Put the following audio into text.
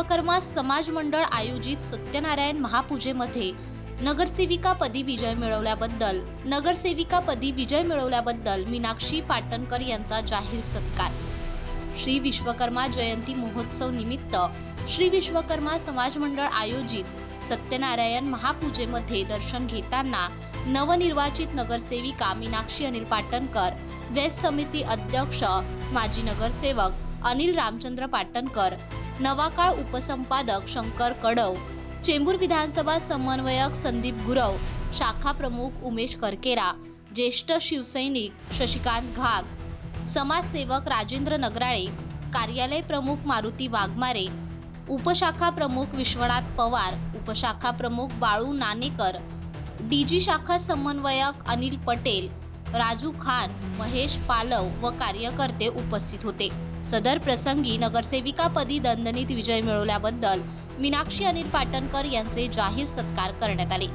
विश्वकर्मा समाज मंडळ आयोजित सत्यनारायण महापूजेमध्ये नगरसेविकापदी विजय मिळवल्याबद्दल मीनाक्षी पाटणकर यांचा जाहीर सत्कार। श्री विश्वकर्मा जयंती महोत्सव निमित्त श्री विश्वकर्मा समाज मंडळ आयोजित सत्यनारायण महापूजेमध्ये दर्शन घेताना नवनिर्वाचित नगरसेविका मीनाक्षी अनिल पाटणकर, व्यय समिती अध्यक्ष माजी नगरसेवक अनिल रामचंद्र पाटणकर, नवाकाळ उपसंपादक शंकर कडव, चेंबूर विधानसभा समन्वयक संदीप गुरव, शाखा प्रमुख उमेश करकेरा, ज्येष्ठ शिवसैनिक शशिकांत घाग, समाजसेवक राजेंद्र नगराळे, कार्यालय प्रमुख मारुती वाघमारे, उपशाखा प्रमुख विश्वनाथ पवार, उपशाखा प्रमुख बाळू नानेकर, डीजी शाखा समन्वयक अनिल पटेल, राजू खान, महेश पालव व कार्यकर्ते उपस्थित होते। सदर प्रसंगी नगरसेविकापदी दणदणीत विजय मिळवल्याबद्दल मीनाक्षी अनिल पाटणकर यांचे जाहीर सत्कार करण्यात आले।